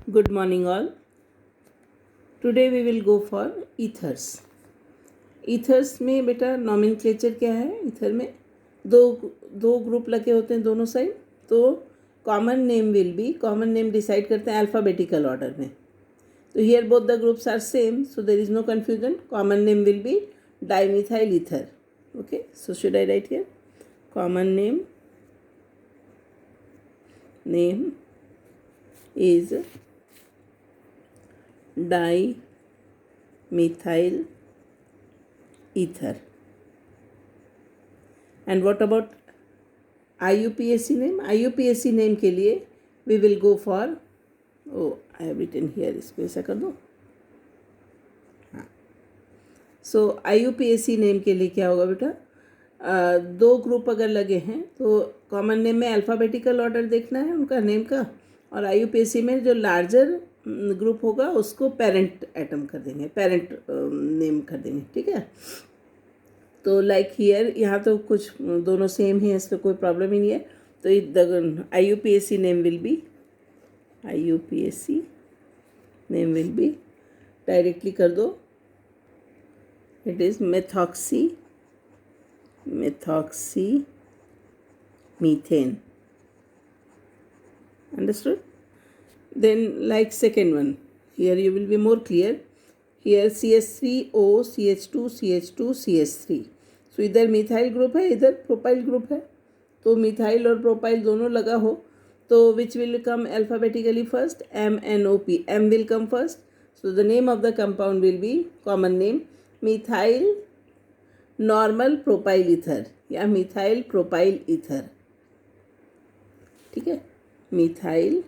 Good morning, all. Today we will go for ethers. ethers में बेटा nomenclature क्या है? ईथर में दो ग्रुप लगे होते हैं दोनों साइड, तो कॉमन नेम डिसाइड करते हैं अल्फ़ाबेटिकल ऑर्डर में. तो here both the groups are same, so there is no confusion. Common name will be dimethyl ether. Okay, so should I write here common name is dimethyl ether. And what about IUPAC name? IUPAC name के लिए we will go for, I have written here, इसको ऐसा कर दो. हाँ, so IUPAC name के लिए क्या होगा बेटा? दो ग्रुप अगर लगे हैं तो कॉमन नेम में अल्फ़ाबेटिकल ऑर्डर देखना है उनका नेम का, और IUPAC में जो लार्जर ग्रुप होगा उसको पेरेंट एटम कर देंगे, पेरेंट नेम कर देंगे. ठीक है, तो लाइक हियर यहाँ तो कुछ दोनों सेम है, इसमें कोई प्रॉब्लम ही नहीं है. तो IUPAC name will be directly कर दो. It is methoxy methane. Understood? Then like second one, here you will be more clear. Here CH3O CH2 CH2 CH3. So इधर मिथाइल ग्रुप है, इधर प्रोपाइल ग्रुप है. तो मिथाइल और propyl दोनों लगा हो तो which will come alphabetically first? MNOP. M will come first. So the name of the compound will be common name methyl normal propyl ether या मिथाइल प्रोपाइल ईथर. ठीक है, methyl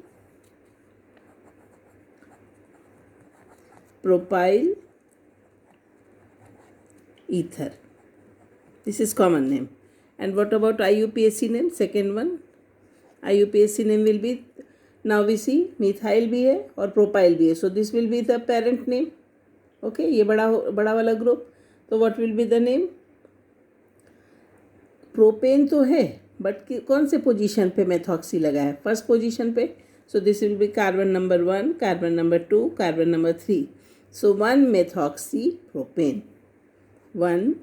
propyl ether. This is common name. And what about IUPAC name? Second one, IUPAC name will be, now we see methyl भी है और propyl भी है, so this will be the parent name. Okay, ये बड़ा वाला group. तो what will be the name? Propane तो है, बट कौन से पोजीशन पे मेथॉक्सी लगा है? फर्स्ट पोजीशन पे. सो this will B carbon number 1, carbon number 2, carbon number 3. So 1 methoxy propane, 1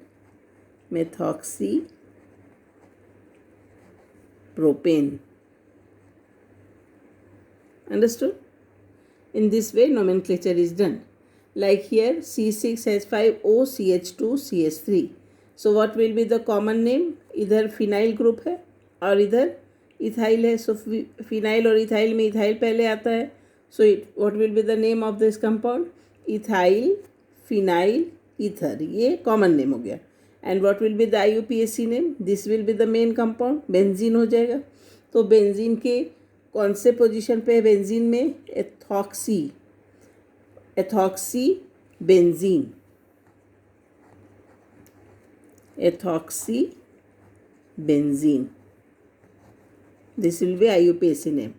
methoxy propane. Understood? In this way nomenclature is done. Like here C6H5O CH2 CH3. So what will be the common name? इधर phenyl group है और इधर ethyl है. सो phenyl और ethyl में ethyl पहले आता है. सो what will be the name of this compound? Ethyl phenyl ether. ये कॉमन नेम हो गया. And what will be the IUPAC name? This will be the main compound, benzene हो जाएगा. तो बेंजीन के कौन से पोजीशन पे है बेंजीन में? Ethoxy benzene. This will B IUPAC name.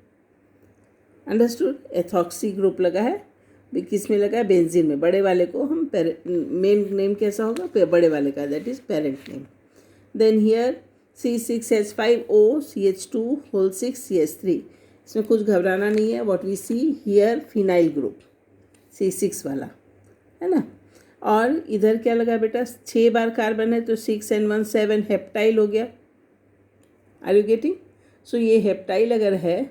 Understood? Ethoxy group लगा है, किस में लगा है? बेंजीन में. बड़े वाले को हम मेन नेम कैसा होगा? बड़े वाले का, that is parent name. Then here C6H5O CH2 whole 6 CH3. इसमें कुछ घबराना नहीं है. What we see here phenyl group C6 वाला है ना. और इधर क्या लगा बेटा? 6 बार कार्बन है तो 6 and 1 7 हेप्टाइल हो गया. Are you getting? सो ये हेप्टाइल अगर है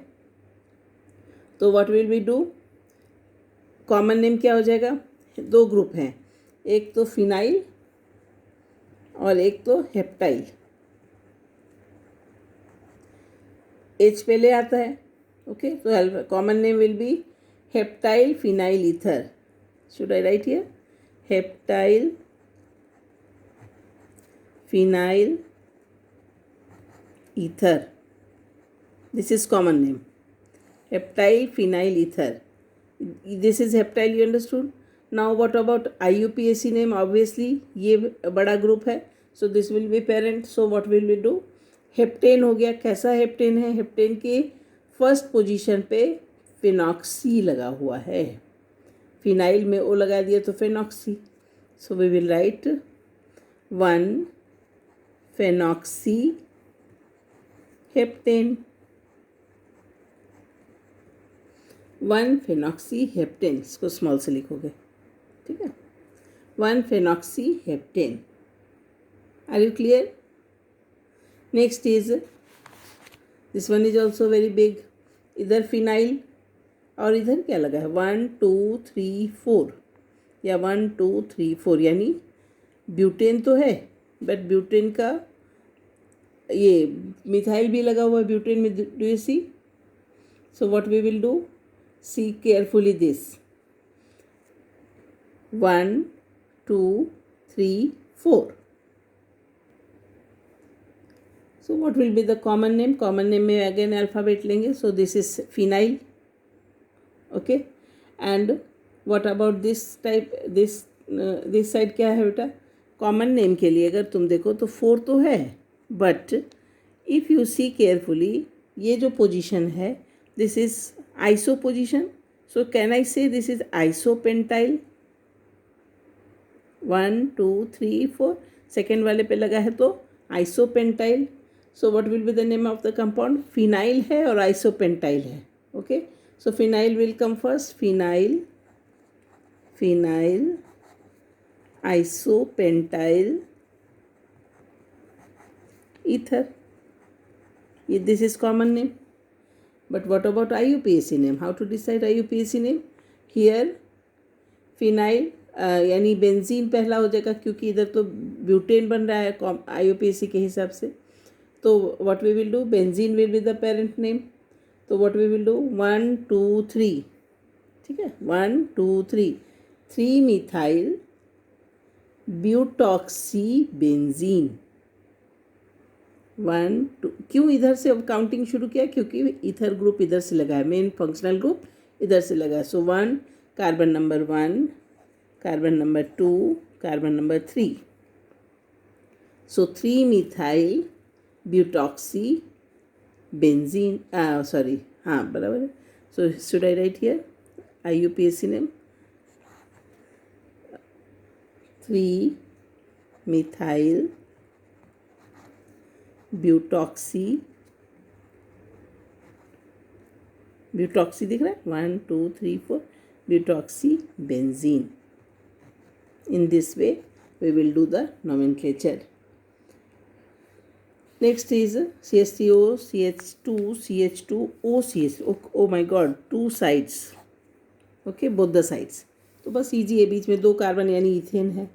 तो what will we do? Common name क्या हो जाएगा? दो ग्रुप हैं, एक तो फिनाइल और एक तो हेप्टाइल. H पहले आता है. ओके, तो common name will be heptyl phenyl ether. Should I write here? Heptyl phenyl ether. This is common name, heptyl phenyl ether. This is heptyl. You understood? Now what about IUPAC name? Obviously ये बड़ा group है, so this will be parent. So what will we do? Heptane हो गया. कैसा heptane है? Heptane के first position पे phenoxy लगा हुआ है. फिनाइल में ओ लगा दिया तो phenoxy. So we will write 1 phenoxy heptane. 1 phenoxy heptane, इसको स्मॉल से लिखोगे, ठीक है, 1 phenoxy heptane. Are you clear? Next is this one is also very big. इधर फिनाइल और इधर क्या लगा है, 1 2 3 4 या 1 2 3 4, यानी ब्यूटेन तो है बट ब्यूटेन का ये मिथाइल भी लगा हुआ है ब्यूटेन में, do you see? So what we will do, see carefully this 1 2 3 4. So what will be the common name? Common name में again alphabet लेंगे. So this is phenyl. Okay. And what about this type? This side क्या है बेटा? Common name के लिए अगर तुम देखो तो 4 तो है, but if you see carefully, ये जो position है, this is iso position. So can I say this is isopentyl? 1 2 3 4. Second वाले पे लगा है तो isopentyl. So what will be the name of the compound? Phenyl है और isopentyl है. Okay. So phenyl will come first. Phenyl, isopentyl ether. This is common name. But what about IUPAC name? How to decide IUPAC name? Here phenyl यानी benzene पहला हो जाएगा क्योंकि इधर तो ब्यूटेन बन रहा है IUPAC के हिसाब से. तो what we will do, benzene will be the parent name. तो व्हाट वी विल डू, 1 2 3, ठीक है, 1 2 3, 3 मिथाइल ब्यूटॉक्सी बेंजीन. 1 2. क्यों इधर से अब काउंटिंग शुरू किया? क्योंकि इथर ग्रुप इधर से लगा है, मेन फंक्शनल ग्रुप इधर से लगा है. So 1 carbon number 1, carbon number 2, carbon number 3. So 3 methyl butoxy benzene, sorry, हाँ बराबर है. So should I write here IUPAC name, 3 methyl butoxy दिख रहा है, 1 2 3 4, butoxy benzene. In this way we will do the nomenclature. Next is CH3O, CH2, CH2, OCH. Oh my god, 2 sides. Okay, both the sides. तो बस easy है, बीच में 2 carbon यानी ethane है,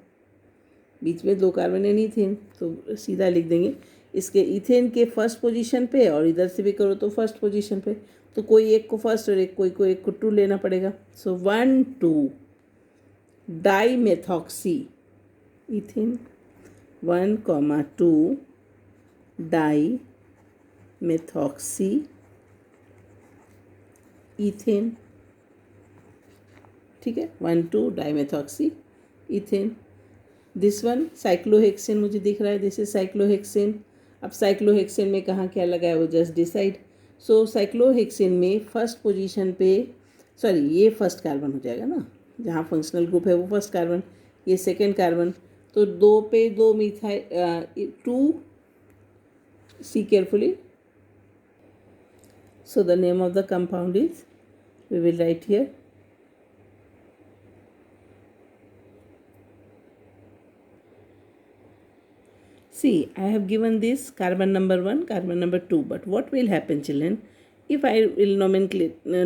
बीच में 2 कार्बन यानी इथेन, तो सीधा लिख देंगे इसके इथेन के फर्स्ट पोजीशन पे, और इधर से भी करो तो फर्स्ट पोजीशन पे, तो कोई एक को फर्स्ट और कोई को एक को 2 लेना पड़ेगा. सो 1 2 डाईमेथॉक्सी इथेन, 1 2 डाईमेथॉक्सी इथेन, ठीक है, 1 2 dimethoxy ethane. This one cyclohexane मुझे दिख रहा है, दिस इज साइक्लोहेक्सेन. अब साइक्लोहेक्सेन में कहाँ क्या लगा है वो जस्ट डिसाइड. सो साइक्लोहेक्सेन में फर्स्ट पोजीशन पे, सॉरी ये फर्स्ट कार्बन हो जाएगा ना, जहाँ फंक्शनल ग्रुप है वो फर्स्ट कार्बन, ये सेकेंड कार्बन, तो 2 पे 2 methyl 2. See carefully. So the name of the compound is, we will write here, see I have given this carbon number 1, carbon number 2, but what will happen children, if I will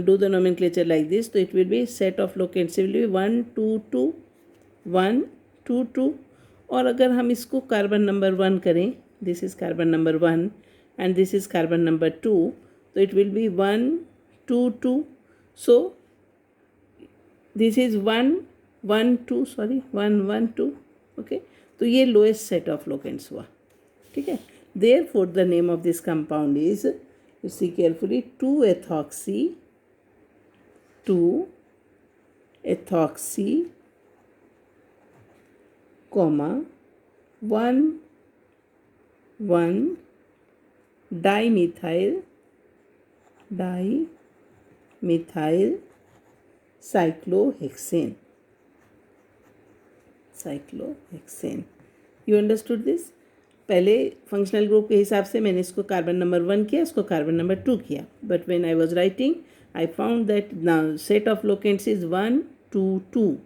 do the nomenclature like this, so it will be set of locates will be 1 2 2 1 2 2. और अगर हम इसको carbon number 1 करें, this is carbon number 1 and this is carbon number 2, तो it will B 1 2 2. So this is 1 1 2, sorry 1 1 2. Okay, तो ये lowest set of locants हुआ, ठीक है. Therefore the name of this compound is, you see carefully, 2 ethoxy comma 1 1 dimethyl cyclohexane. You understood this. पहले functional group के हिसाब से मैंने इसको कार्बन नंबर 1 किया, इसको कार्बन नंबर 2 किया, but when I was writing I found that now set of locants is 1 2 2.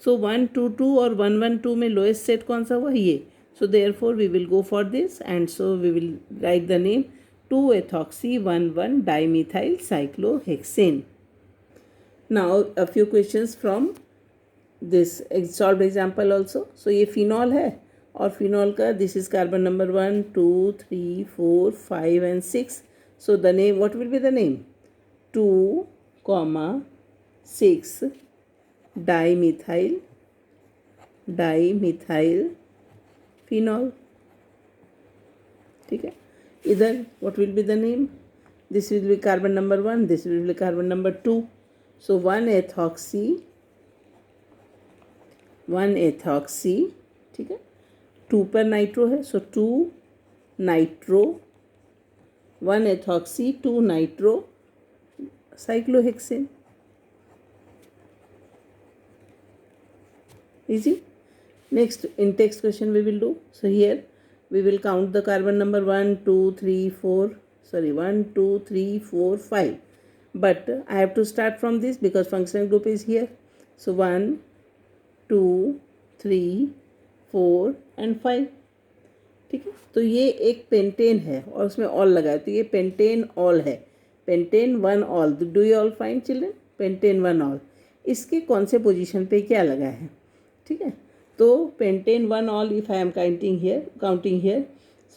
So 1 2 2 और 1 1 2 में lowest set कौन सा हुआ, ये. So therefore we will go for this, and so we will write the name 2-ethoxy 1 dimethyl cyclohexane. Now a few questions from this solved example also. So ये phenol है, और phenol का this is carbon number 1 2 3 4 5 and 6. So the name, what will be the name? 2, 6 dimethyl phenol. ठीक है. इधर what will be the name? This will be carbon number 1, this will be carbon number 2. So 1-ethoxy, ठीक है. 2 पर nitro है, सो 2 nitro 1-ethoxy 2 nitro cyclohexane. Easy. Next, in text question we will do. So here we will count the carbon number 1 2 3 4 1 2 3 4 5, but I have to start from this because functional group is here. So 1 2 3 4 and 5. ठीक है. तो ये एक pentane है और उसमें all लगा है, तो ये पेंटेन ऑल है. Pentane 1 all. Do you all find children? Pentane 1 all. इसके कौन से पोजीशन पे क्या लगा है? ठीक है. तो pentane 1 ol, if I am counting here,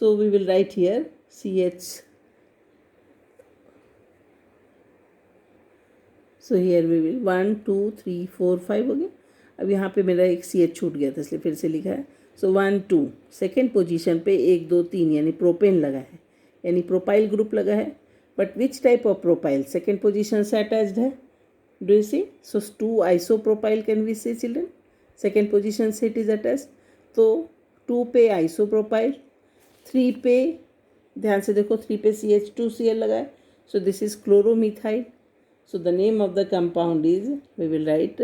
so we will write here CH. So here we will 1 2 3 4 5 हो गया. अब यहाँ पे मेरा एक CH छूट गया था, इसलिए फिर से लिखा है. सो 1 2 सेकेंड पोजीशन पे 1 2 3 यानी प्रोपेन लगा है, यानी प्रोपाइल ग्रुप लगा है. But which type of propyl? Second position से अटैच्ड है. Do you see? So 2 isopropyl can we say children. Second position से इट इज अटैच्ड. तो 2 पे आइसोप्रोपाइल, 3 पे ध्यान से देखो, 3 पे CH2Cl लगा है. So this is chloromethyl. So the name of the compound is, we will write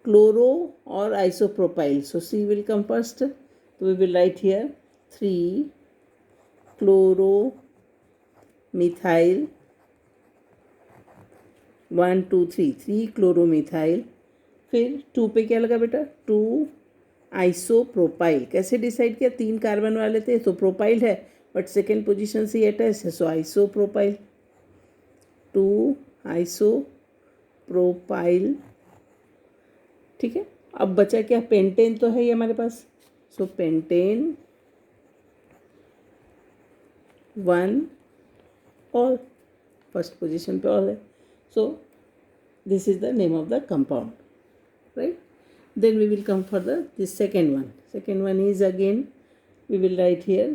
chloro और isopropyl. So C will come first. So we will write here 3 chloromethyl 1 2 3 3 chloromethyl. फिर 2 पे क्या लगा बेटा? 2 आइसोप्रोपाइल. कैसे डिसाइड किया? 3 कार्बन वाले थे तो प्रोपाइल है, बट सेकेंड पोजीशन से अटैच है, सो आइसोप्रोपाइल. 2 आइसोप्रोपाइल. ठीक है. अब बचा क्या? पेंटेन तो है ये हमारे पास. सो पेंटेन 1 ऑल, फर्स्ट पोजीशन पे ऑल है. So this is the name of the compound, right. Then we will come for this second one. Second one is again we will write here,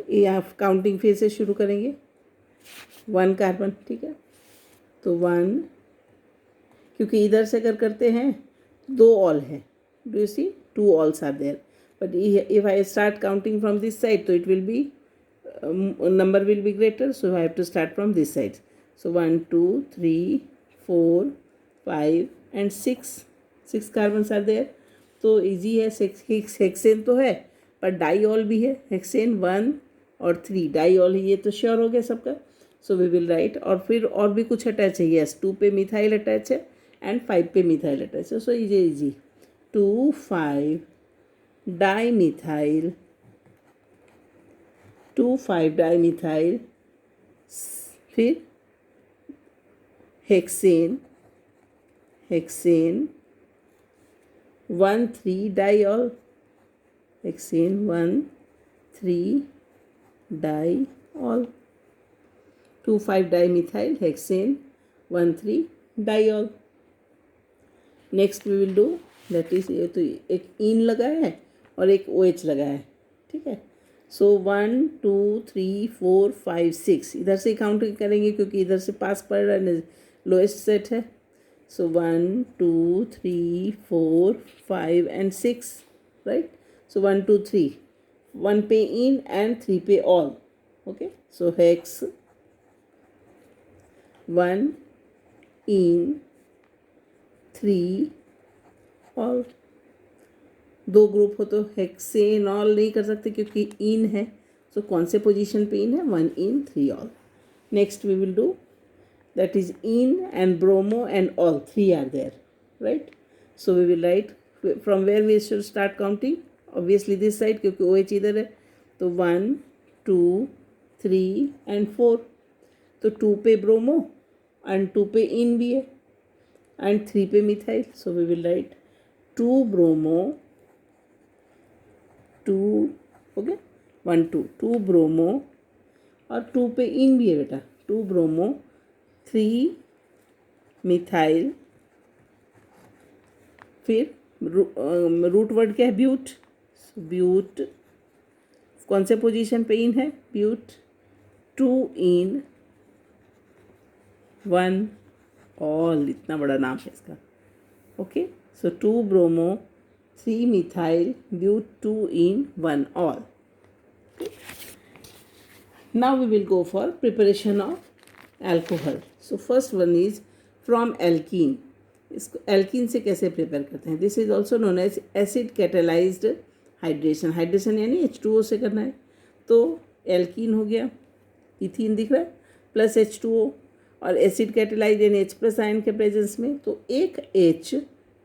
ये आप काउंटिंग फिर से शुरू करेंगे. 1 carbon. ठीक है. तो 1, क्योंकि इधर से अगर करते हैं 2 ऑल है. Do you see? 2 ols are there. But if I start counting from this side तो it will be number will be greater, so I have to start from this side. So 1 2 3 4 5 and 6 carbons are there. तो easy है. Hexane तो है पर diol भी है. Hexane 1 और 3 diol है, ये तो श्योर हो गया सबका. So we will write. और फिर और भी कुछ अटैच है. यस, 2 पे मिथाइल अटैच है एंड 5 पे मिथाइल अटैच है. So easy 2 5 dimethyl 2 5 dimethyl. फिर hexane 1 3 diol. Hexane 1 3 diol. 2 5 dimethyl hexane 1 3 diol. Next we will do, that is, ये तो एक इन लगा है और एक OH लगा है. ठीक है. सो 1 2 3 4 5 6 इधर से काउंट करेंगे क्योंकि इधर से पास पड़ रहा है, लोएस्ट सेट है. So 1 2 3 4 5 and 6, right. सो 1 2 3, 1 पे इन एंड 3 पे ऑल. ओके. सो हेक्स 1 इन 3 ऑल. 2 ग्रुप हो तो हेक्सेन ऑल नहीं कर सकते क्योंकि इन है. सो कौन से पोजीशन पे इन है? 1 yne 3 ol. Next we will do that is ene and bromo and all three are there, right? So we will write from where we should start counting. Obviously this side क्योंकि OH इधर है, तो 1 2 3 and 4. तो 2 पे bromo and 2 पे इन भी है and 3 पे methyl. So we will write 2 bromo 2, okay 1 2 2 bromo और 2 पे इन भी है बेटा, 2 ब्रोमो 3 मिथाइल. फिर रूट वर्ड क्या है, ब्यूट. ब्यूट कौन से पोजीशन पे इन है, ब्यूट. 2 इन 1 ऑल, इतना बड़ा नाम है इसका. Okay, so 2 bromo 3 methyl but 2 yne 1 ol. Now we will go for preparation of alcohol. So first one is from alkene. इसको एल्कीन से कैसे प्रिपेयर करते हैं. This is also known as acid catalyzed hydration. Hydration यानी H2O से करना है. तो एल्कीन हो गया, इथीन दिख रहा है, प्लस H2O और एसिड कैटेलाइज यानी H प्लस आयन के प्रेजेंस में. तो एक H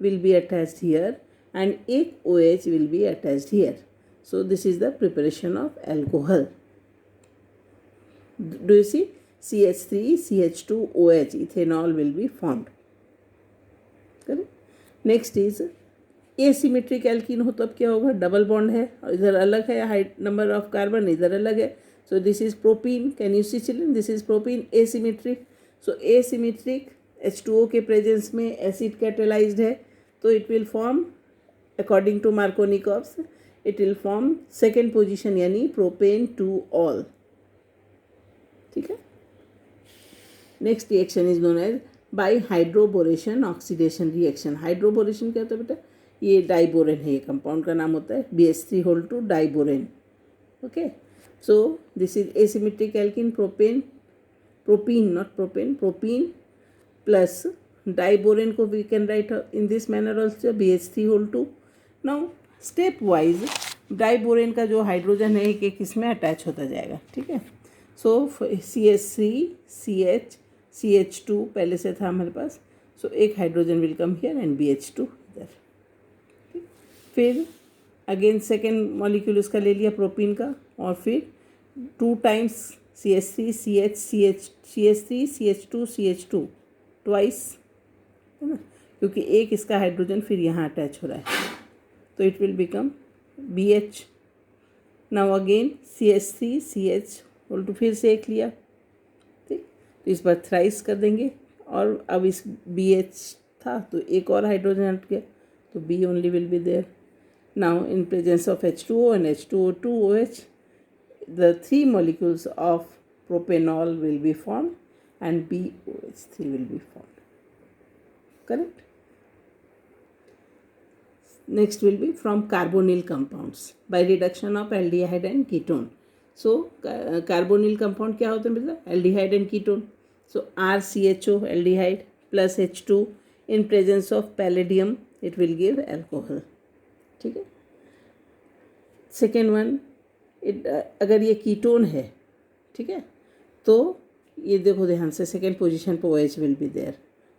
will be attached here and एक OH will be attached here. So this is the preparation of alcohol. Do you see? CH3 CH2 OH ethanol will be formed. करें. Next is asymmetric alkene हो तो अब क्या होगा, double bond है और इधर अलग है, हाइट नंबर ऑफ कार्बन इधर अलग है. So this is propene. Can you see children, this is propene. Asymmetric. So asymmetric H2O के प्रेजेंस में एसिड कैटेलाइज्ड है तो it will form according to Markovnikov's it will form second position यानी propane 2 ol. ठीक है. Next reaction is known as by hydroboration oxidation reaction. Hydroboration क्या होता है बेटा, ये डाइबोरेन है, ये कंपाउंड का नाम होता है BH3 diborane. Okay, so this is asymmetric alkene propene not propane, propene plus diborane को we can write in this manner also BH3. Now stepwise diborane का जो हाइड्रोजन है एक इसमें अटैच होता जाएगा. ठीक है. सो CH3 CH2 पहले से था हमारे पास. सो एक hydrogen will come here and BH2 इधर. फिर अगेन सेकेंड मॉलिक्यूल उसका ले लिया प्रोपीन का और फिर 2 times CH3 CH3 CH2 CH2 twice है ना, क्योंकि एक इसका हाइड्रोजन फिर यहाँ अटैच हो रहा है तो it will become BH. Now again CH3 CH तो फिर से एक लिया. ठीक, तो इस बार थ्राइस कर देंगे और अब इस BH था तो एक और हाइड्रोजन हट गया तो B only will be there. Now in presence of H2O and H2O2 OH the 3 molecules of propanol will be formed and BOH3 will be formed. Correct? Next will be from carbonyl compounds by reduction of aldehyde and ketone. So carbonyl compound क्या होते हैं बेटा, aldehyde and ketone. So RCHO aldehyde plus H2 in presence of palladium it will give alcohol. ठीक है. Second one अगर ये ketone है, ठीक है, तो ये देखो ध्यान से सेकेंड पोजीशन पे OH will be there.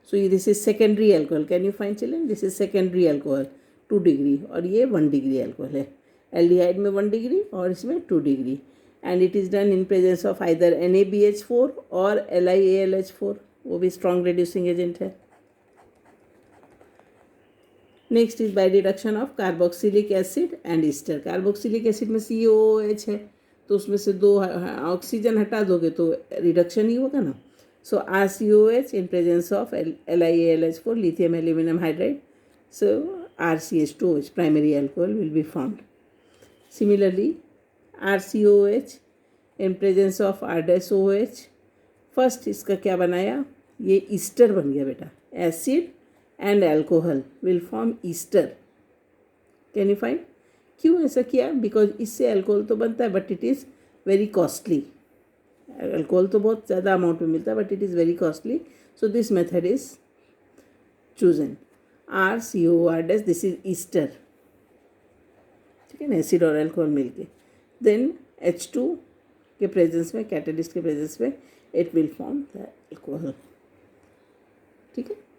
So this is secondary alcohol. Can you find children, this is secondary alcohol 2 degree और ये 1 डिग्री अल्कोहल है. एल्डिहाइड में 1 डिग्री और इसमें 2 degree and it is done in presence of either NaBH4 और LiAlH4. वो भी strong reducing agent है. Next is by reduction of carboxylic acid and Easter. Carboxylic acid में COOH है तो उसमें से 2 ऑक्सीजन हटा दोगे तो रिडक्शन ही होगा ना. सो RCOH in presence of LiAlH4 lithium aluminium hydride. So RCH2OH primary alcohol will be formed. Similarly RCOH in presence of R-OH. First इसका क्या बनाया, ये ईस्टर बन गया बेटा. Acid and alcohol will form Easter. Can you find क्यों ऐसा किया, बिकॉज इससे अल्कोहल तो बनता है but it is very costly. Alcohol तो बहुत ज़्यादा अमाउंट में मिलता है but it is very costly. So this method is chosen. RCOR this is Easter. ठीक है ना, एसिड और अल्कोहल मिलके. देन H2 के प्रेजेंस में, कैटेलिस्ट के प्रेजेंस में it will form the alcohol. ठीक है।